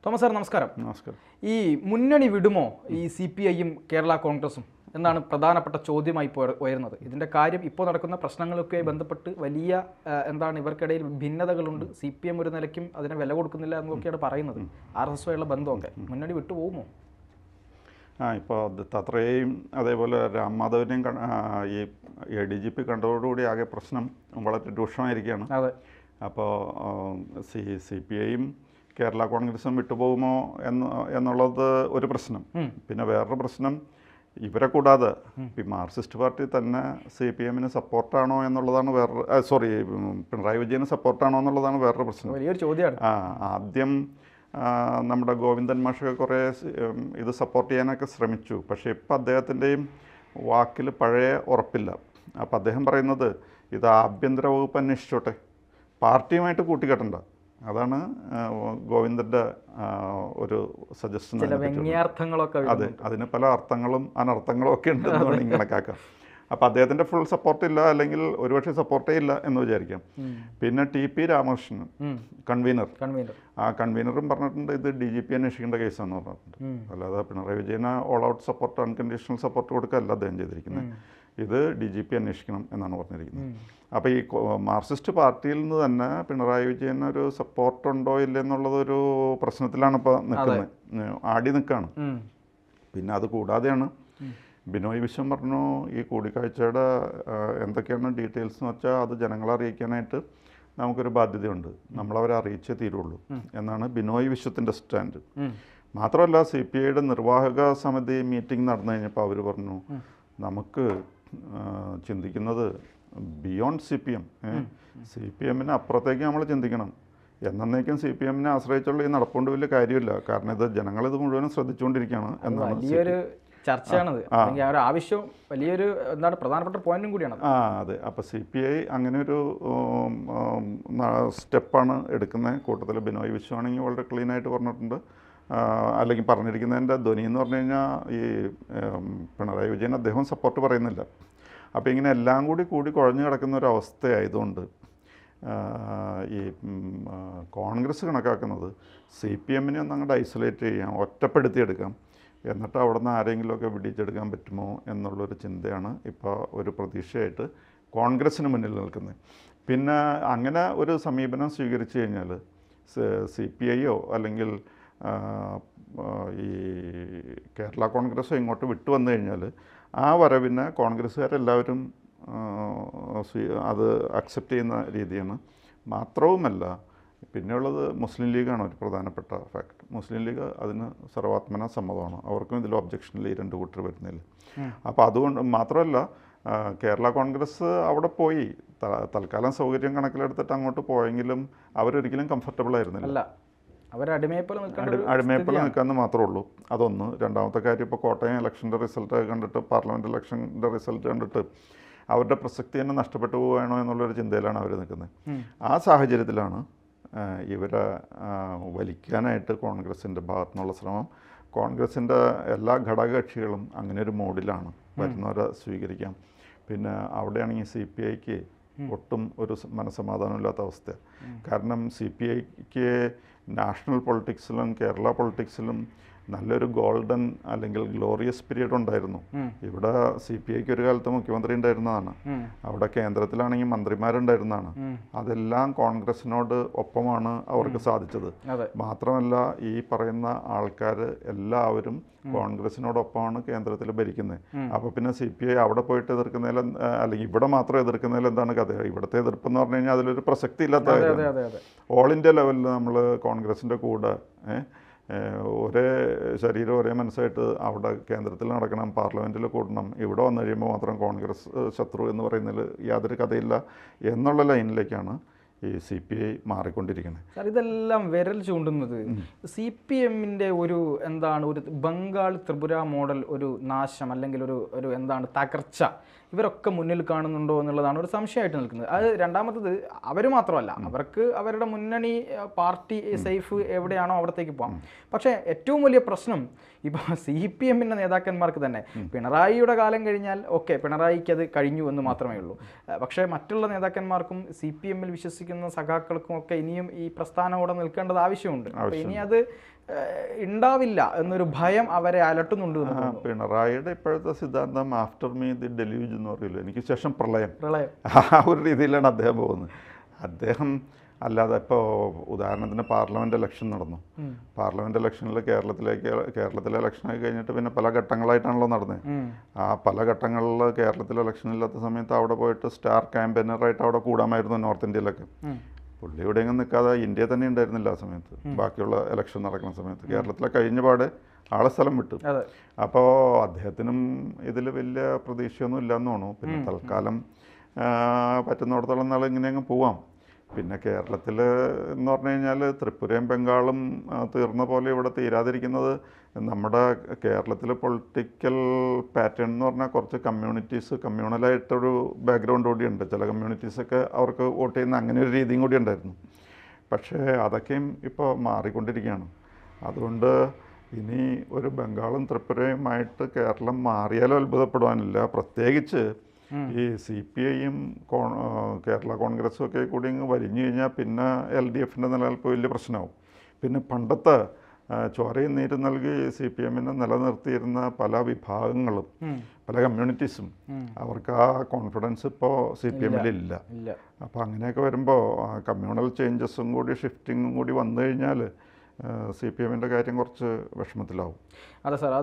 Thomas sir നമസ്കാരം. നമസ്കാരം. ഈ മുന്നണി വിടുമോ ഈ CPIയും കേരള കോൺഗ്രസും എന്നാണ് പ്രധാനപ്പെട്ട ചോദ്യമായി ഉയരുന്നത്. ഇതിൻ്റെ കാര്യം ഇപ്പോൾ നടക്കുന്ന പ്രശ്നങ്ങളൊക്കെ ബന്ധപ്പെട്ട് വലിയ ഇവർക്കിടയിൽ ഭിന്നതകളുണ്ട്. CPM ഒരു നിലയ്ക്കും അതിനെ വില കൊടുക്കുന്നില്ല എന്നൊക്കെയാണ് പറയുന്നത്. RSS ആയുള്ള ബന്ധമൊക്കെ മുന്നണി വിട്ടുപോകുമോ? ഇപ്പോൾ അത്രയും അതേപോലെ രാം മാധവനെയും ഈ ADGP കണ്ടതോടുകൂടി ആകെ പ്രശ്നം വളരെ രൂക്ഷമായിരിക്കുകയാണ്. അതെ. അപ്പോൾ CPIയും കേരള കോൺഗ്രസും വിട്ടുപോകുമോ എന്നുള്ളത് ഒരു പ്രശ്നം. പിന്നെ വേറൊരു പ്രശ്നം, ഇവരെ കൂടാതെ ഈ മാർക്സിസ്റ്റ് പാർട്ടി തന്നെ CPMന് സപ്പോർട്ടാണോ എന്നുള്ളതാണ് പിണറായി വിജയന് സപ്പോർട്ടാണോ എന്നുള്ളതാണ് വേറൊരു പ്രശ്നം. വലിയൊരു ചോദ്യമാണ്. ആദ്യം നമ്മുടെ ഗോവിന്ദൻ മാഷൊക്കെ കുറേ ഇത് സപ്പോർട്ട് ചെയ്യാനൊക്കെ ശ്രമിച്ചു. പക്ഷേ ഇപ്പം അദ്ദേഹത്തിൻ്റെയും വാക്കിൽ പഴയ ഉറപ്പില്ല. അപ്പം അദ്ദേഹം പറയുന്നത് ഇത് ആഭ്യന്തര വകുപ്പ് അന്വേഷിച്ചോട്ടെ, പാർട്ടിയുമായിട്ട് കൂട്ടിക്കെട്ടണ്ട. അതാണ് ഗോവിന്ദൻ്റെ ഒരു സജഷൻ. അതെ, അതിന് പല അർത്ഥങ്ങളും അനർത്ഥങ്ങളും ഒക്കെ ഉണ്ടെന്ന് വേണമെങ്കിൽ കണക്കാക്കാം. അപ്പോൾ അദ്ദേഹത്തിൻ്റെ ഫുൾ സപ്പോർട്ടില്ല, അല്ലെങ്കിൽ ഒരുപക്ഷെ സപ്പോർട്ടേ ഇല്ല എന്ന് വിചാരിക്കാം. പിന്നെ TP രാമകൃഷ്ണൻ കൺവീനർ, ആ കൺവീനറും പറഞ്ഞിട്ടുണ്ട് ഇത് DGP അന്വേഷിക്കേണ്ട കേസാണെന്ന് പറഞ്ഞിട്ടുണ്ട്. അല്ലാതെ പിണറായി വിജയന് all out support, unconditional support കൊടുക്കുകയല്ല അദ്ദേഹം ചെയ്തിരിക്കുന്നത്. ഇത് DGP അന്വേഷിക്കണം എന്നാണ് പറഞ്ഞിരിക്കുന്നത്. അപ്പോൾ ഈ മാർക്സിസ്റ്റ് പാർട്ടിയിൽ നിന്ന് തന്നെ പിണറായി വിജയനൊരു സപ്പോർട്ടുണ്ടോ ഇല്ലെന്നുള്ളതൊരു പ്രശ്നത്തിലാണ് ഇപ്പോൾ നിൽക്കുന്നത്, ആടി നിൽക്കുകയാണ്. പിന്നെ അത് കൂടാതെയാണ് ബിനോയ് വിശ്വം പറഞ്ഞു ഈ കൂടിക്കാഴ്ചയുടെ എന്തൊക്കെയാണ് ഡീറ്റെയിൽസ് എന്ന് വെച്ചാൽ അത് ജനങ്ങളെ അറിയിക്കാനായിട്ട് നമുക്കൊരു ബാധ്യതയുണ്ട്, നമ്മളവരെ അറിയിച്ചേ തീരുള്ളൂ എന്നാണ് ബിനോയ് വിശ്വത്തിൻ്റെ സ്റ്റാൻഡ്. മാത്രമല്ല CPIയുടെ നിർവാഹക സമിതി മീറ്റിംഗ് നടന്നു കഴിഞ്ഞപ്പോൾ അവർ പറഞ്ഞു നമുക്ക് ചിന്തിക്കുന്നത് ബിയോണ്ട് CPMന് അപ്പുറത്തേക്ക് നമ്മൾ ചിന്തിക്കണം. എന്നേക്കും CPMനെ ആശ്രയിച്ചുള്ള ഈ നടപ്പുകൊണ്ട് വലിയ കാര്യമില്ല. കാരണം ഇത് ജനങ്ങളിത് മുഴുവനും ശ്രദ്ധിച്ചുകൊണ്ടിരിക്കുകയാണ് എന്നാണ് ചർച്ചയാണത്. ആവശ്യം വലിയൊരു പ്രധാനപ്പെട്ട പോയിന്റും കൂടിയാണ്. അതെ. അപ്പോൾ CPI അങ്ങനെ ഒരു സ്റ്റെപ്പാണ് എടുക്കുന്നത്. കൂട്ടത്തിൽ ബിനോയ് വിശ്വമാണെങ്കിൽ വളരെ ക്ലീനായിട്ട് പറഞ്ഞിട്ടുണ്ട്. അല്ലെങ്കിൽ പറഞ്ഞിരിക്കുന്നതിൻ്റെ ധ്വനി എന്ന് പറഞ്ഞു കഴിഞ്ഞാൽ ഈ പിണറായി വിജയൻ അദ്ദേഹം സപ്പോർട്ട് പറയുന്നില്ല. അപ്പോൾ ഇങ്ങനെ എല്ലാം കൂടി കുഴഞ്ഞു കിടക്കുന്ന ഒരു അവസ്ഥയായതുകൊണ്ട് ഈ കോൺഗ്രസ് കണക്കാക്കുന്നത് CPMനെ ഒന്ന് അങ്ങോട്ട് ഐസൊലേറ്റ് ചെയ്യാം, ഒറ്റപ്പെടുത്തിയെടുക്കാം, എന്നിട്ട് അവിടെ നിന്ന് ആരെങ്കിലുമൊക്കെ പിടിച്ചെടുക്കാൻ പറ്റുമോ എന്നുള്ളൊരു ചിന്തയാണ് ഇപ്പോൾ ഒരു പ്രതീക്ഷയായിട്ട് കോൺഗ്രസ്സിന് മുന്നിൽ നിൽക്കുന്നത്. പിന്നെ അങ്ങനെ ഒരു സമീപനം സ്വീകരിച്ചു കഴിഞ്ഞാൽ CPIയോ അല്ലെങ്കിൽ ഈ കേരള കോൺഗ്രസ്സോ ഇങ്ങോട്ട് വിട്ടു വന്നു കഴിഞ്ഞാൽ ആ വരവിനെ കോൺഗ്രസ്സുകാരെല്ലാവരും അത് അക്സെപ്റ്റ് ചെയ്യുന്ന രീതിയാണ്. മാത്രവുമല്ല പിന്നെയുള്ളത് മുസ്ലിം ലീഗാണ് ഒരു പ്രധാനപ്പെട്ട ഫാക്ട്. മുസ്ലിം ലീഗ് അതിന് സർവാത്മന സമ്മതമാണ്, അവർക്കും ഇതിൽ ഒബ്ജക്ഷനിൽ ഈ രണ്ട് കൂട്ടർ വരുന്നില്ല. അപ്പോൾ അതുകൊണ്ട് മാത്രമല്ല കേരള കോൺഗ്രസ് അവിടെ പോയി തൽക്കാലം സൗകര്യം കണക്കിലെടുത്തിട്ട് അങ്ങോട്ട് പോയെങ്കിലും അവരൊരിക്കലും കംഫർട്ടബിൾ ആയിരുന്നില്ല. അടിമയപ്പോൾ നിൽക്കാമെന്ന് മാത്രമേ ഉള്ളൂ. അതൊന്ന്. രണ്ടാമത്തെ കാര്യം, ഇപ്പോൾ കോട്ടയം ഇലക്ഷൻ്റെ റിസൾട്ട് കണ്ടിട്ട്, പാർലമെൻറ്റ് ഇലക്ഷൻ്റെ റിസൾട്ട് കണ്ടിട്ട് അവരുടെ പ്രസക്തി തന്നെ നഷ്ടപ്പെട്ടു പോവുകയാണോ എന്നുള്ളൊരു ചിന്തയിലാണ് അവർ നിൽക്കുന്നത്. ആ സാഹചര്യത്തിലാണ് ഇവരെ വലിക്കാനായിട്ട് കോൺഗ്രസിൻ്റെ ഭാഗത്തു നിന്നുള്ള ശ്രമം. കോൺഗ്രസിൻ്റെ എല്ലാ ഘടകകക്ഷികളും അങ്ങനെ ഒരു മോഡിലാണ്, വരുന്നവരെ സ്വീകരിക്കാം. പിന്നെ അവിടെയാണെങ്കിൽ CPIക്ക് ഒട്ടും ഒരു മനസ്സമാധാനമില്ലാത്ത അവസ്ഥ. കാരണം CPIക്ക് നാഷണൽ പൊളിറ്റിക്സിലും കേരള പൊളിറ്റിക്സിലും നല്ലൊരു ഗോൾഡൻ അല്ലെങ്കിൽ ഗ്ലോറിയസ് പീരീഡ് ഉണ്ടായിരുന്നു. ഇവിടെ CPIക്ക് ഒരു കാലത്ത് മുഖ്യമന്ത്രി ഉണ്ടായിരുന്നതാണ്, അവിടെ കേന്ദ്രത്തിലാണെങ്കിൽ മന്ത്രിമാരുണ്ടായിരുന്നതാണ്. അതെല്ലാം കോൺഗ്രസിനോട് ഒപ്പമാണ് അവർക്ക് സാധിച്ചത്. മാത്രമല്ല ഈ പറയുന്ന ആൾക്കാർ എല്ലാവരും കോൺഗ്രസിനോടൊപ്പമാണ് കേന്ദ്രത്തിൽ ഭരിക്കുന്നത്. അപ്പോൾ പിന്നെ CPI അവിടെ പോയിട്ട് എതിർക്കുന്നതിൽ, അല്ലെങ്കിൽ ഇവിടെ മാത്രം എതിർക്കുന്നതിൽ എന്താണ് കഥ? ഇവിടുത്തെ എതിർപ്പെന്ന് പറഞ്ഞു കഴിഞ്ഞാൽ അതിലൊരു പ്രസക്തി ഇല്ലാത്ത കാര്യമാണ്. ഓൾ ഇന്ത്യ ലെവലിൽ നമ്മൾ കോൺഗ്രസിൻ്റെ കൂടെ ഒരേ ശരീരം ഒരേ മനസ്സായിട്ട് അവിടെ കേന്ദ്രത്തിൽ നടക്കണം, പാർലമെൻറ്റിൽ കൂടണം, ഇവിടെ വന്നു കഴിയുമ്പോൾ മാത്രം കോൺഗ്രസ് ശത്രു എന്ന് പറയുന്നതിൽ യാതൊരു കഥയില്ല എന്നുള്ള ലൈനിലേക്കാണ് ഈ CPI മാറിക്കൊണ്ടിരിക്കുന്നത്. സാർ, ഇതെല്ലാം വിരൽ ചൂണ്ടുന്നത് CPMൻ്റെ ഒരു ഒരു ബംഗാൾ ത്രിപുര മോഡൽ ഒരു നാശം, അല്ലെങ്കിൽ ഒരു തകർച്ച ഇവരൊക്കെ മുന്നിൽ കാണുന്നുണ്ടോ എന്നുള്ളതാണ് ഒരു സംശയമായിട്ട് നിൽക്കുന്നത്. അത് രണ്ടാമത്തത്, അവർ മാത്രമല്ല, അവർക്ക് അവരുടെ മുന്നണി പാർട്ടി സേഫ് എവിടെയാണോ അവിടത്തേക്ക് പോകാം. പക്ഷേ ഏറ്റവും വലിയ പ്രശ്നം ഇപ്പോൾ CPMൻ്റെ നേതാക്കന്മാർക്ക് തന്നെ പിണറായിയുടെ കാലം കഴിഞ്ഞാൽ ഓക്കെ, പിണറായിക്ക് അത് കഴിഞ്ഞു എന്ന് മാത്രമേ ഉള്ളൂ. പക്ഷേ മറ്റുള്ള നേതാക്കന്മാർക്കും CPMൽ വിശ്വസിക്കുന്ന സഖാക്കൾക്കും ഒക്കെ ഇനിയും ഈ പ്രസ്ഥാനം അവിടെ നിൽക്കേണ്ടത് ആവശ്യമുണ്ട്. അപ്പോൾ ഇനി അത് ഉണ്ടാവില്ല എന്നൊരു ഭയം അവരെ അലട്ടുന്നുണ്ട് എന്ന് തോന്നുന്നു. പിണറായിയുടെ ഇപ്പോഴത്തെ സിദ്ധാന്തം ആഫ്റ്റർ മീ ദി ഡെല്യൂജ് എന്ന് പറയില്ല, എനിക്ക് ശേഷം പ്രളയം, പ്രളയം ആ ഒരു രീതിയിലാണ് അദ്ദേഹം പോകുന്നത്. അദ്ദേഹം അല്ലാതെ ഇപ്പോൾ ഉദാഹരണത്തിന് പാർലമെൻറ്റ് ഇലക്ഷൻ നടന്നു. പാർലമെൻറ്റ് ഇലക്ഷനിൽ കേരളത്തിലെ ഇലക്ഷനൊക്കെ കഴിഞ്ഞിട്ട് പിന്നെ പല ഘട്ടങ്ങളായിട്ടാണല്ലോ നടന്നത്. ആ പല ഘട്ടങ്ങളിൽ കേരളത്തിൽ ഇലക്ഷൻ ഇല്ലാത്ത സമയത്ത് അവിടെ പോയിട്ട് സ്റ്റാർ ക്യാമ്പയിനറായിട്ട് അവിടെ കൂടാമായിരുന്നു നോർത്ത് ഇന്ത്യയിലൊക്കെ. പുള്ളി എവിടെയെങ്കിലും നിൽക്കാതെ ഇന്ത്യ തന്നെ ഉണ്ടായിരുന്നില്ല ആ സമയത്ത്, ബാക്കിയുള്ള ഇലക്ഷൻ നടക്കുന്ന സമയത്ത്. കേരളത്തിലെ കഴിഞ്ഞ പാടെ ആളെ സ്ഥലം വിട്ടു. അപ്പോൾ അദ്ദേഹത്തിനും ഇതിൽ വലിയ പ്രതീക്ഷയൊന്നും ഇല്ലയെന്ന് തോന്നുന്നു. പിന്നെ തൽക്കാലം പറ്റുന്നിടത്തോളം നാൾ ഇങ്ങനെ അങ്ങ് പോവാം. പിന്നെ കേരളത്തിൽ എന്ന് പറഞ്ഞു കഴിഞ്ഞാൽ ത്രിപുരയും ബംഗാളും തീർന്ന പോലെ ഇവിടെ തീരാതിരിക്കുന്നത് നമ്മുടെ കേരളത്തിലെ പൊളിറ്റിക്കൽ പാറ്റേൺ എന്ന് പറഞ്ഞാൽ കുറച്ച് കമ്മ്യൂണലായിട്ടൊരു ബാക്ക്ഗ്രൗണ്ട് കൂടിയുണ്ട്. ചില കമ്മ്യൂണിറ്റീസൊക്കെ അവർക്ക് വോട്ട് ചെയ്യുന്ന അങ്ങനെ ഒരു രീതിയും കൂടി ഉണ്ടായിരുന്നു. പക്ഷേ അതൊക്കെയും ഇപ്പോൾ മാറിക്കൊണ്ടിരിക്കുകയാണ്. അതുകൊണ്ട് ഇനി ഒരു ബംഗാളും ത്രിപുരയുമായിട്ട് കേരളം മാറിയാലും അത്ഭുതപ്പെടുവാനില്ല. പ്രത്യേകിച്ച് ഈ CPIയും കേരള കോൺഗ്രസും ഒക്കെ കൂടി ഇങ്ങ് വലിഞ്ഞു കഴിഞ്ഞാൽ പിന്നെ LDFൻ്റെ നിലനിൽപ്പ് വലിയ പ്രശ്നമാവും. പിന്നെ പണ്ടത്തെ ചോരയും നീര് നൽകി CPMനെ നിലനിർത്തിയിരുന്ന പല വിഭാഗങ്ങളും പല കമ്മ്യൂണിറ്റീസും അവർക്ക് ആ കോൺഫിഡൻസ് ഇപ്പോൾ CPMൽ ഇല്ല. അപ്പോൾ അങ്ങനെയൊക്കെ വരുമ്പോൾ കമ്മ്യൂണൽ ചേഞ്ചസും കൂടി ഷിഫ്റ്റിങ്ങും കൂടി വന്നു കഴിഞ്ഞാൽ CPMൻ്റെ കാര്യം കുറച്ച് വിഷമത്തിലാവും. അതെ സാർ,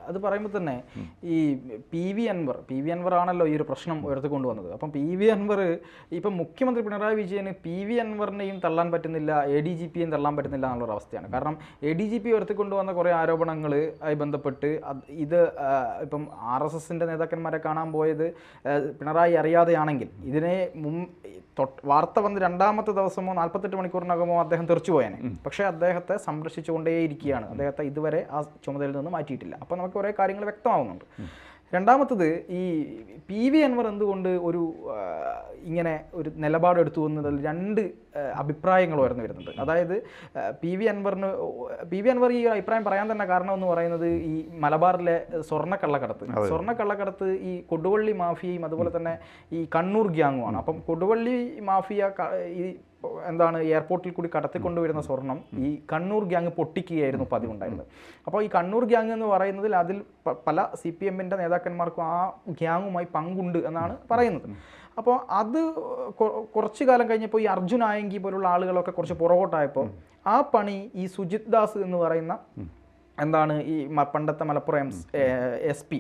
അത് പറയുമ്പോൾ തന്നെ ഈ PV അൻവർ ആണല്ലോ ഈ ഒരു പ്രശ്നം ഉയർത്തിക്കൊണ്ടുവന്നത്. അപ്പം PV അൻവർ ഇപ്പം മുഖ്യമന്ത്രി പിണറായി വിജയന് PV അൻവറിനെയും തള്ളാൻ പറ്റുന്നില്ല, ADGPയെയും തള്ളാൻ പറ്റുന്നില്ല എന്നുള്ളൊരു അവസ്ഥയാണ്. കാരണം ADGP ഉയർത്തിക്കൊണ്ടുവന്ന കുറേ ആരോപണങ്ങൾ ആയി ബന്ധപ്പെട്ട് ഇത് ഇപ്പം RSSൻ്റെ നേതാക്കന്മാരെ കാണാൻ പോയത് പിണറായി അറിയാതെയാണെങ്കിൽ ഇതിനെ വാർത്ത വന്ന് രണ്ടാമത്തെ ദിവസമോ 48 മണിക്കൂറിനകമോ അദ്ദേഹം തെറിച്ചുപോയേനെ. പക്ഷേ അദ്ദേഹത്തെ സംരക്ഷിച്ചുകൊണ്ടേയിരിക്കുകയാണ്. അദ്ദേഹത്തെ ഇതുവരെ ആ ചുമതലയിൽ നിന്ന് മാറ്റിയിട്ടില്ല. അപ്പോൾ നമുക്ക് കുറേ കാര്യങ്ങൾ വ്യക്തമാവുന്നുണ്ട്. രണ്ടാമത്തത് ഈ PV അൻവർ എന്തുകൊണ്ട് ഇങ്ങനെ ഒരു നിലപാടെടുത്തു എന്നതിൽ രണ്ട് അഭിപ്രായങ്ങൾ ഉയർന്നു വരുന്നുണ്ട്. അതായത് PV അൻവർ ഈ അഭിപ്രായം പറയാൻ തന്നെ കാരണം എന്ന് പറയുന്നത് ഈ മലബാറിലെ സ്വർണ്ണക്കള്ളക്കടത്ത് ഈ കൊടുവള്ളി മാഫിയയും അതുപോലെ തന്നെ ഈ കണ്ണൂർ ഗ്യാങ്ങുമാണ്. അപ്പം കൊടുവള്ളി മാഫിയ ഈ എയർപോർട്ടിൽ കൂടി കടത്തിക്കൊണ്ടുവരുന്ന സ്വർണം ഈ കണ്ണൂർ ഗ്യാങ് പൊട്ടിക്കുകയായിരുന്നു പതിവുണ്ടായിരുന്നത്. അപ്പോൾ ഈ കണ്ണൂർ ഗ്യാങ് എന്ന് പറയുന്നതിൽ അതിൽ പല CPMൻ്റെ നേതാക്കന്മാർക്കും ആ ഗ്യാങ്ങുമായി പങ്കുണ്ട് എന്നാണ് പറയുന്നത്. അപ്പോൾ അത് കുറച്ചു കാലം കഴിഞ്ഞപ്പോൾ ഈ അർജുൻ ആയങ്കി പോലുള്ള ആളുകളൊക്കെ കുറച്ച് പുറകോട്ടായപ്പോൾ ആ പണി ഈ സുജിത് ദാസ് എന്ന് പറയുന്ന ഈ പണ്ടത്തെ മലപ്പുറം SP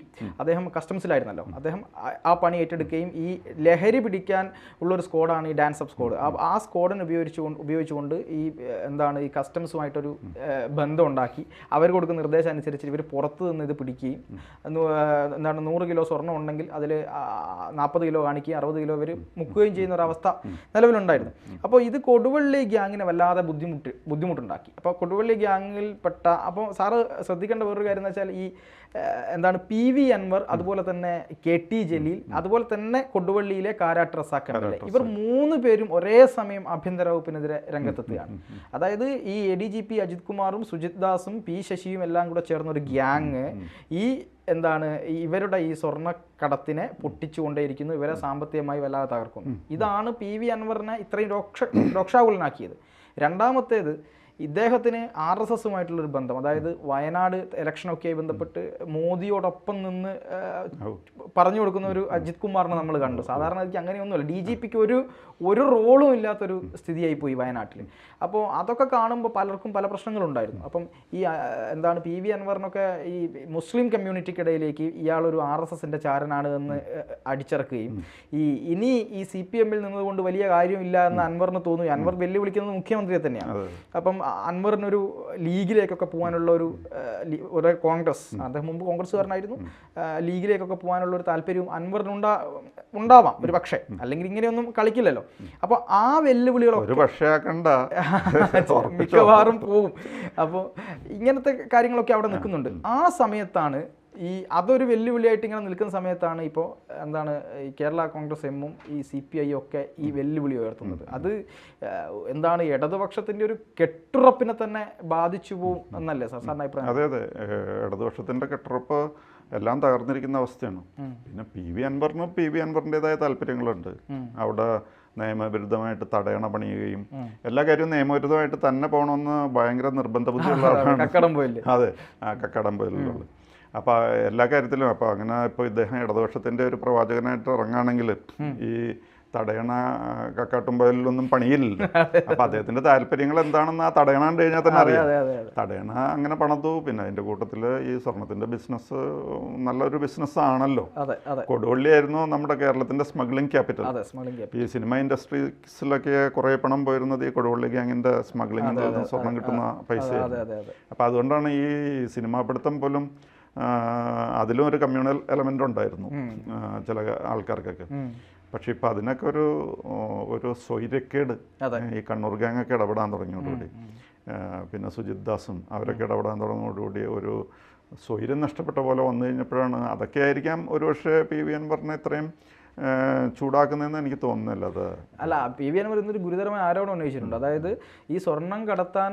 അദ്ദേഹം കസ്റ്റംസിലായിരുന്നല്ലോ, അദ്ദേഹം ആ പണി ഏറ്റെടുക്കുകയും ഈ ലഹരി പിടിക്കാൻ ഉള്ളൊരു സ്ക്വാഡാണ് ഈ ഡാൻസ് അപ്പ് സ്ക്വാഡ്. ആ സ്ക്വാഡിനെ ഉപയോഗിച്ചുകൊണ്ട് ഈ കസ്റ്റംസുമായിട്ടൊരു ബന്ധം ഉണ്ടാക്കി അവർ കൊടുക്കുന്ന നിർദ്ദേശം അനുസരിച്ച് ഇവർ പുറത്ത് നിന്ന് ഇത് പിടിക്കുകയും 100 കിലോ സ്വർണ്ണം ഉണ്ടെങ്കിൽ അതിൽ 40 കിലോ കാണിക്കുകയും 60 കിലോ ഇവർ മുക്കുകയും ചെയ്യുന്ന ഒരു അവസ്ഥ നിലവിലുണ്ടായിരുന്നു. അപ്പോൾ ഇത് കൊടുവള്ളി ഗ്യാങ്ങിനെ വല്ലാതെ ബുദ്ധിമുട്ടുണ്ടാക്കി. അപ്പോൾ കൊടുവള്ളി ഗ്യാങ്ങിൽപ്പെട്ട അപ്പോൾ സാറ് ശ്രദ്ധിക്കേണ്ട വേറൊരു കാര്യം എന്ന് വെച്ചാൽ ഈ PV അൻവർ, അതുപോലെ തന്നെ KT ജലീൽ, അതുപോലെ തന്നെ കൊടുവള്ളിയിലെ കാരാട്ട് റസാഖ് MLA, ഇവർ 3 പേരും ഒരേ സമയം ആഭ്യന്തര വകുപ്പിനെതിരെ രംഗത്തെത്തുകയാണ്. അതായത് ഈ ADGP അജിത് കുമാറും സുജിത് ദാസും P ശശിയും എല്ലാം കൂടെ ചേർന്ന ഒരു ഗ്യാങ് ഇവരുടെ ഈ സ്വർണ്ണക്കടത്തിനെ പൊട്ടിച്ചുകൊണ്ടേയിരിക്കുന്നു, ഇവരെ സാമ്പത്തികമായി വല്ലാതെ തകർക്കുന്നു. ഇതാണ് PV അൻവറിനെ ഇത്രയും രോക്ഷാകുലനാക്കിയത്. രണ്ടാമത്തേത് ഇദ്ദേഹത്തിന് RSSുമായിട്ടുള്ളൊരു ബന്ധം, അതായത് വയനാട് ഇലക്ഷനൊക്കെയായി ബന്ധപ്പെട്ട് മോദിയോടൊപ്പം നിന്ന് പറഞ്ഞു കൊടുക്കുന്ന ഒരു അജിത് കുമാറിനെ നമ്മൾ കണ്ടു. സാധാരണ അങ്ങനെയൊന്നുമല്ല, DGPക്ക് ഒരു റോളും ഇല്ലാത്തൊരു സ്ഥിതിയായി പോയി വയനാട്ടിൽ. അപ്പോൾ അതൊക്കെ കാണുമ്പോൾ പലർക്കും പല പ്രശ്നങ്ങളുണ്ടായിരുന്നു. അപ്പം ഈ PV അൻവറിനൊക്കെ ഈ മുസ്ലിം കമ്മ്യൂണിറ്റിക്കിടയിലേക്ക് ഇയാളൊരു RSSൻ്റെ ചാരനാണ് എന്ന് അടിച്ചിറക്കുകയും ഇനി ഈ CPMൽ നിന്നുകൊണ്ട് വലിയ കാര്യമില്ല എന്ന് അൻവറിന് തോന്നുകയും, അൻവർ വെല്ലുവിളിക്കുന്നത് മുഖ്യമന്ത്രിയെ തന്നെയാണ്. അപ്പം അൻവറിനൊരു ലീഗിലേക്കൊക്കെ പോകാനുള്ള ഒരു കോൺഗ്രസ്, അദ്ദേഹം മുമ്പ് കോൺഗ്രസ്സുകാരനായിരുന്നു, ലീഗിലേക്കൊക്കെ പോകാനുള്ള ഒരു താല്പര്യവും അൻവറിന് ഉണ്ടാവാം ഒരു പക്ഷേ, അല്ലെങ്കിൽ ഇങ്ങനെയൊന്നും കളിക്കില്ലല്ലോ. അപ്പോൾ ആ വെല്ലുവിളികളൊക്കെ മിക്കവാറും പോകും. അപ്പോൾ ഇങ്ങനത്തെ കാര്യങ്ങളൊക്കെ അവിടെ നിൽക്കുന്നുണ്ട്. ആ സമയത്താണ് അതൊരു വെല്ലുവിളിയായിട്ട് ഇങ്ങനെ നിൽക്കുന്ന സമയത്താണ് ഇപ്പോൾ ഈ കേരള കോൺഗ്രസ് എമ്മും ഈ CPI ഒക്കെ ഈ വെല്ലുവിളി ഉയർത്തുന്നത്. അത് ഇടതുപക്ഷത്തിൻ്റെ ഒരു കെട്ടുറപ്പിനെ തന്നെ ബാധിച്ചു പോകും എന്നല്ലേ സാറിൻ്റെ അഭിപ്രായം? അതെ, ഇടതുപക്ഷത്തിൻ്റെ കെട്ടുറപ്പ് എല്ലാം തകർന്നിരിക്കുന്ന അവസ്ഥയാണ്. പിന്നെ PV അൻവറിന് PV അൻവറിൻ്റെതായ താല്പര്യങ്ങളുണ്ട്. അവിടെ നിയമവിരുദ്ധമായിട്ട് തടയണ പണിയുകയും എല്ലാ കാര്യവും നിയമവിരുദ്ധമായിട്ട് തന്നെ പോകണമെന്ന് ഭയങ്കര നിർബന്ധ ബുദ്ധിയുള്ള ആളാണ്. അതെ, കക്കടംപൊയിലുള്ളത്. അപ്പോൾ എല്ലാ കാര്യത്തിലും അപ്പോൾ അങ്ങനെ ഇപ്പോൾ ഇദ്ദേഹം ഇടതുപക്ഷത്തിൻ്റെ ഒരു പ്രവാചകനായിട്ട് ഇറങ്ങുകയാണെങ്കിൽ ഈ തടയണ കക്കാട്ടുംപൊയിലൊന്നും പണിയില്ലല്ലോ. അപ്പോൾ അദ്ദേഹത്തിൻ്റെ താല്പര്യങ്ങൾ എന്താണെന്ന് ആ തടയണ കഴിഞ്ഞാൽ തന്നെ അറിയാം. തടയണ അങ്ങനെ പണതു. പിന്നെ അതിൻ്റെ കൂട്ടത്തിൽ ഈ സ്വർണത്തിൻ്റെ ബിസിനസ് നല്ലൊരു ബിസിനസ് ആണല്ലോ. കൊടുവള്ളിയായിരുന്നു നമ്മുടെ കേരളത്തിൻ്റെ സ്മഗ്ലിംഗ് ക്യാപിറ്റൽ. ഈ സിനിമ ഇൻഡസ്ട്രീസിലൊക്കെ കുറേ പണം പോയിരുന്നത് ഈ കൊടുവള്ളി ഗ്യാങ്ങിൻ്റെ സ്മഗ്ലിംഗ് സ്വർണം കിട്ടുന്ന പൈസയാണ്. അപ്പോൾ അതുകൊണ്ടാണ് ഈ സിനിമാ പിടുത്തം പോലും അതിലും ഒരു കമ്മ്യൂണൽ എലമെൻ്റ് ഉണ്ടായിരുന്നു ചില ആൾക്കാർക്കൊക്കെ. പക്ഷെ ഇപ്പം അതിനൊക്കെ ഒരു സ്വൈര്യക്കേട് ഈ കണ്ണൂർ ഗ്യാങ്ങൊക്കെ ഇടപെടാൻ തുടങ്ങിയോടുകൂടി, പിന്നെ സുജിത് ദാസും അവരൊക്കെ ഇടപെടാൻ തുടങ്ങിയോടുകൂടി ഒരു സ്വൈര്യം നഷ്ടപ്പെട്ട പോലെ വന്നു കഴിഞ്ഞപ്പോഴാണ്. അതൊക്കെ ആയിരിക്കാം ഒരുപക്ഷെ PV അൻവറിനെ ഇത്രയും ചൂടാക്കുന്നതെന്ന് എനിക്ക് തോന്നുന്നില്ല. അത് അല്ല, PV അൻവർ ഒരു ഗുരുതരമായ ആരോപണം ഉന്നയിച്ചിട്ടുണ്ട്. അതായത് ഈ സ്വർണം കടത്താൻ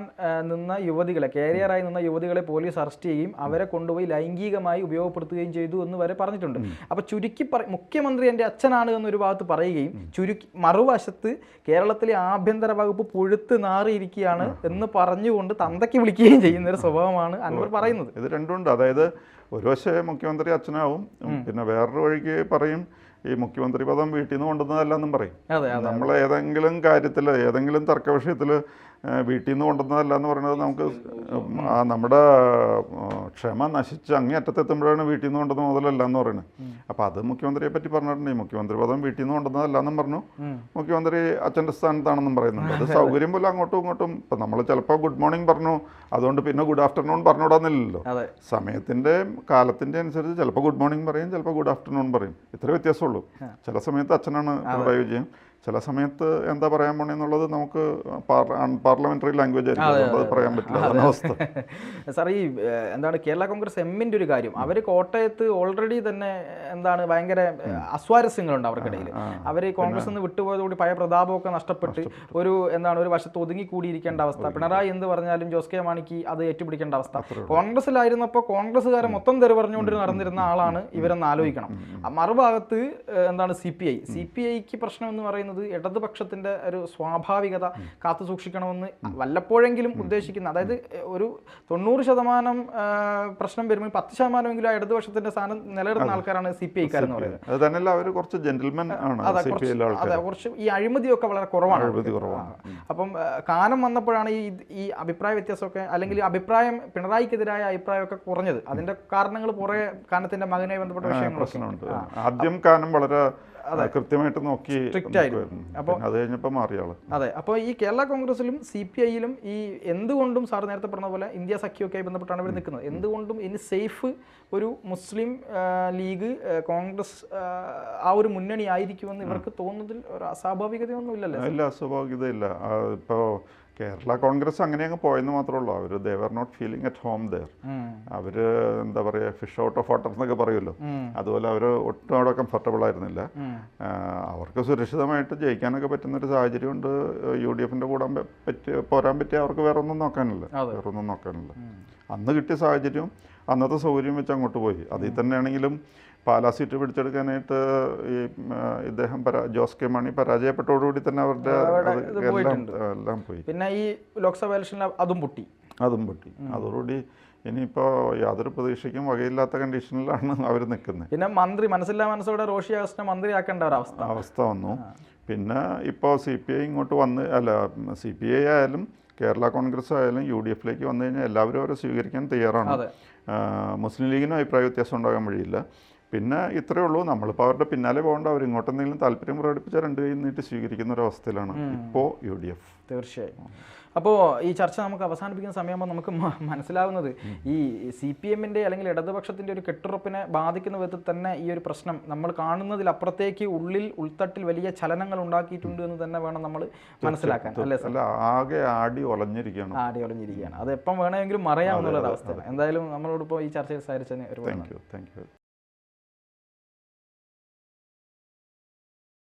നിന്ന യുവതികളെ, കാരിയറായി നിന്ന യുവതികളെ പോലീസ് അറസ്റ്റ് ചെയ്യുകയും അവരെ കൊണ്ടുപോയി ലൈംഗികമായി ഉപയോഗപ്പെടുത്തുകയും ചെയ്തു എന്ന് വരെ പറഞ്ഞിട്ടുണ്ട്. അപ്പോൾ ചുരുക്കി മുഖ്യമന്ത്രി എൻ്റെ അച്ഛനാണ് എന്നൊരു ഭാഗത്ത് പറയുകയും മറുവശത്ത് കേരളത്തിലെ ആഭ്യന്തര വകുപ്പ് പുഴുത്ത് നാറിയിരിക്കുകയാണ് എന്ന് പറഞ്ഞുകൊണ്ട് തന്തയ്ക്ക് വിളിക്കുകയും ചെയ്യുന്ന ഒരു സ്വഭാവമാണ് അൻവർ പറയുന്നത്. ഇത് രണ്ടുമുണ്ട്. അതായത് ഒരു വശം മുഖ്യമന്ത്രി അച്ഛനാവും, പിന്നെ വേറൊരു വഴിക്ക് പറയും ഈ മുഖ്യമന്ത്രി പദം വീട്ടിൽ നിന്ന് കൊണ്ടുവന്നതല്ലെന്നും പറയും. നമ്മൾ ഏതെങ്കിലും കാര്യത്തിൽ ഏതെങ്കിലും തർക്ക വിഷയത്തിൽ വീട്ടിൽ നിന്ന് കൊണ്ടുവന്നതല്ല എന്ന് പറയുന്നത് നമുക്ക് നമ്മുടെ ക്ഷമ നശിച്ച് അങ്ങേയറ്റത്തെത്തുമ്പോഴാണ് വീട്ടിൽ നിന്ന് കൊണ്ടുവന്ന മുതലല്ല എന്ന് പറയുന്നത്. അപ്പോൾ അത് മുഖ്യമന്ത്രിയെ പറ്റി പറഞ്ഞിട്ടുണ്ട്. ഈ മുഖ്യമന്ത്രി പദം വീട്ടിൽ നിന്ന് കൊണ്ടുവന്നതല്ല എന്നും പറഞ്ഞു. മുഖ്യമന്ത്രി അച്ഛൻ്റെ സ്ഥാനത്താണെന്നും പറയുന്നുണ്ട്. അത് സൗകര്യം പോലെ അങ്ങോട്ടും ഇങ്ങോട്ടും. ഇപ്പം നമ്മൾ ചിലപ്പോൾ ഗുഡ് മോർണിംഗ് പറഞ്ഞു, അതുകൊണ്ട് പിന്നെ ഗുഡ് ആഫ്റ്റർനൂൺ പറഞ്ഞുവിടാന്നില്ലല്ലോ. സമയത്തിൻ്റെ കാലത്തിൻ്റെ അനുസരിച്ച് ചിലപ്പോൾ ഗുഡ് മോർണിംഗ് പറയും, ചിലപ്പോൾ ഗുഡ് ആഫ്റ്റർനൂൺ പറയും. ഇത്ര വ്യത്യാസമുള്ളൂ. ചില സമയത്ത് അച്ഛനാണ് പിണറായി വിജയൻ, ചില സമയത്ത് എന്താ പറയാൻ പോണെന്നുള്ളത് നമുക്ക് പാർലമെന്ററി ലാംഗ്വേജ് ആയിരിക്കും, അത് പറയാൻ പറ്റില്ല. അവസ്ഥ സാർ, ഈ എന്താണ് കേരള കോൺഗ്രസ് എമ്മിൻ്റെ ഒരു കാര്യം, അവർ കോട്ടയത്ത് ഓൾറെഡി തന്നെ എന്താണ് ഭയങ്കര അസ്വാരസ്യങ്ങളുണ്ട് അവർക്കിടയിൽ. അവർ കോൺഗ്രസ് നിന്ന് വിട്ടുപോയതോടുകൂടി പഴയ പ്രതാപമൊക്കെ നഷ്ടപ്പെട്ട് ഒരു ഒരു വശത്ത് ഒതുങ്ങിക്കൂടിയിരിക്കേണ്ട അവസ്ഥ. പിണറായി എന്ത് പറഞ്ഞാലും ജോസ് കെ മാണിക്ക് അത് ഏറ്റുപിടിക്കേണ്ട അവസ്ഥ. കോൺഗ്രസിലായിരുന്നപ്പോൾ കോൺഗ്രസ്സുകാരെ മൊത്തം തെറി പറഞ്ഞുകൊണ്ട് നടന്നിരുന്ന ആളാണ് ഇവരെന്ന് ആലോചിക്കണം. മറുഭാഗത്ത് CPIക്ക് പ്രശ്നം എന്ന് പറയുന്നത് ഇടതുപക്ഷത്തിന്റെ ഒരു സ്വാഭാവികത കാത്തു സൂക്ഷിക്കണമെന്ന് വല്ലപ്പോഴെങ്കിലും ഉദ്ദേശിക്കുന്ന, അതായത് ഒരു 90% പ്രശ്നം വരുമ്പോൾ 10% ഇടതുപക്ഷത്തിന്റെ സ്ഥാനം നിലനിർത്തുന്ന ആൾക്കാരാണ് CPIക്കാരെന്ന് പറയുന്നത്. അത് തന്നെയല്ല, അവർ കുറച്ച് ജെന്റിൽമെൻ ആണ്. അതെ, കുറച്ച് ഈ അഴിമതിയൊക്കെ വളരെ കുറവാണ്. അപ്പം കാനം വന്നപ്പോഴാണ് ഈ അഭിപ്രായ വ്യത്യാസമൊക്കെ, അല്ലെങ്കിൽ അഭിപ്രായം പിണറായിക്കെതിരായ അഭിപ്രായമൊക്കെ കുറഞ്ഞത്. അതിന്റെ കാരണങ്ങൾ കുറേ കാനത്തിന്റെ മകനുമായി ബന്ധപ്പെട്ട വിഷയങ്ങളുണ്ട്. ആദ്യം കാനം വളരെ കൃത്യമായിട്ട് നോക്കി സ്ട്രിക്റ്റ് ആയിരുന്നു. അപ്പോൾ അത് കഴിഞ്ഞപ്പോൾ മാറിയാള്. അതെ, അപ്പോൾ ഈ കേരള കോൺഗ്രസിലും CPIയിലും ഈ എന്തുകൊണ്ടും സാർ നേരത്തെ പറഞ്ഞ പോലെ ഇന്ത്യ സഖ്യമൊക്കെ ബന്ധപ്പെട്ടാണ് ഇവർ നിൽക്കുന്നത്. എന്തുകൊണ്ടും ഇനി സേഫ് ഒരു മുസ്ലിം ലീഗ് കോൺഗ്രസ് ആ ഒരു മുന്നണി ആയിരിക്കുമെന്ന് ഇവർക്ക് തോന്നുന്നതിൽ ഒരു അസ്വാഭാവികതയൊന്നും ഇല്ലല്ലോ? ഇല്ല, അസ്വാഭാവികതയില്ല. ഇപ്പോൾ കേരള കോൺഗ്രസ് അങ്ങനെ അങ്ങ് പോയെന്ന് മാത്രമേ ഉള്ളൂ. അവർ they were not feeling at home there. അവർ എന്താ പറയുക, ഫിഷ് ഔട്ട് ഓഫ് വാട്ടർ എന്നൊക്കെ പറയുമല്ലോ, അതുപോലെ അവർ ഒട്ടും അവിടെ കംഫർട്ടബിൾ ആയിരുന്നില്ല. അവർക്ക് സുരക്ഷിതമായിട്ട് ജയിക്കാനൊക്കെ പറ്റുന്നൊരു സാഹചര്യം ഉണ്ട്. UDFന്റെ കൂടാൻ പോരാൻ പറ്റിയ അവർക്ക് വേറെ ഒന്നും നോക്കാനില്ല. അന്ന് കിട്ടിയ സാഹചര്യം, അന്നത്തെ സൗകര്യം വെച്ച് അങ്ങോട്ട് പോയി. അതിൽ തന്നെയാണെങ്കിലും പാലാ സീറ്റ് പിടിച്ചെടുക്കാനായിട്ട് ഈ ഇദ്ദേഹം ജോസ് കെ മാണി പരാജയപ്പെട്ടതോടുകൂടി തന്നെ അവരുടെ എല്ലാം പോയി. പിന്നെ ഈ ലോക്സഭ ഇലക്ഷനിൽ അതും പൊട്ടി. അതോടുകൂടി ഇനിയിപ്പോൾ യാതൊരു പ്രതീക്ഷയ്ക്കും വകയില്ലാത്ത കണ്ടീഷനിലാണ് അവർ നിൽക്കുന്നത്. പിന്നെ മനസ്സില്ലാ മനസ്സോടെ റോഷി അഗസ്റ്റിനെ മന്ത്രിയാക്കേണ്ട അവസ്ഥ വന്നു. പിന്നെ ഇപ്പോൾ CPI ഇങ്ങോട്ട് വന്ന്, അല്ല CPI ആയാലും കേരള കോൺഗ്രസ് ആയാലും UDFലേക്ക് വന്നു കഴിഞ്ഞാൽ എല്ലാവരും അവരെ സ്വീകരിക്കാൻ തയ്യാറാണ്. മുസ്ലിം ലീഗിനും അഭിപ്രായ വ്യത്യാസം ഉണ്ടാകാൻ വഴിയില്ല. പിന്നെ ഇത്രയേ ഉള്ളൂ, നമ്മളിപ്പോൾ അവരുടെ പിന്നാലെ പോകേണ്ട. അവർ ഇങ്ങോട്ടെന്തെങ്കിലും താല്പര്യം പ്രകടിപ്പിച്ചാൽ രണ്ട് കൈ നീട്ടി സ്വീകരിക്കുന്ന ഒരു അവസ്ഥയിലാണ് ഇപ്പോൾ UDF. തീർച്ചയായും. അപ്പോൾ ഈ ചർച്ച നമുക്ക് അവസാനിപ്പിക്കുന്ന സമയമാകുമ്പോൾ നമുക്ക് മനസ്സിലാവുന്നത് ഈ CPMന്റെ അല്ലെങ്കിൽ ഇടതുപക്ഷത്തിൻ്റെ ഒരു കെട്ടുറപ്പിനെ ബാധിക്കുന്ന വിധത്തിൽ തന്നെ ഈ ഒരു പ്രശ്നം നമ്മൾ കാണുന്നതിലപ്പുറത്തേക്ക് ഉൾത്തട്ടിൽ വലിയ ചലനങ്ങൾ ഉണ്ടാക്കിയിട്ടുണ്ട് എന്ന് തന്നെ വേണം നമ്മൾ മനസ്സിലാക്കാൻ. അല്ലേ സാർ? ആകെ ആടി ഒലഞ്ഞിരിക്കുകയാണ്. അത് എപ്പം വേണമെങ്കിലും മറയാവുന്ന ഒരു അവസ്ഥ. എന്തായാലും നമ്മളോടിപ്പോൾ ഈ ചർച്ചയിൽ സഹകരിച്ചതിന് ഒരുപാട് താങ്ക് യു.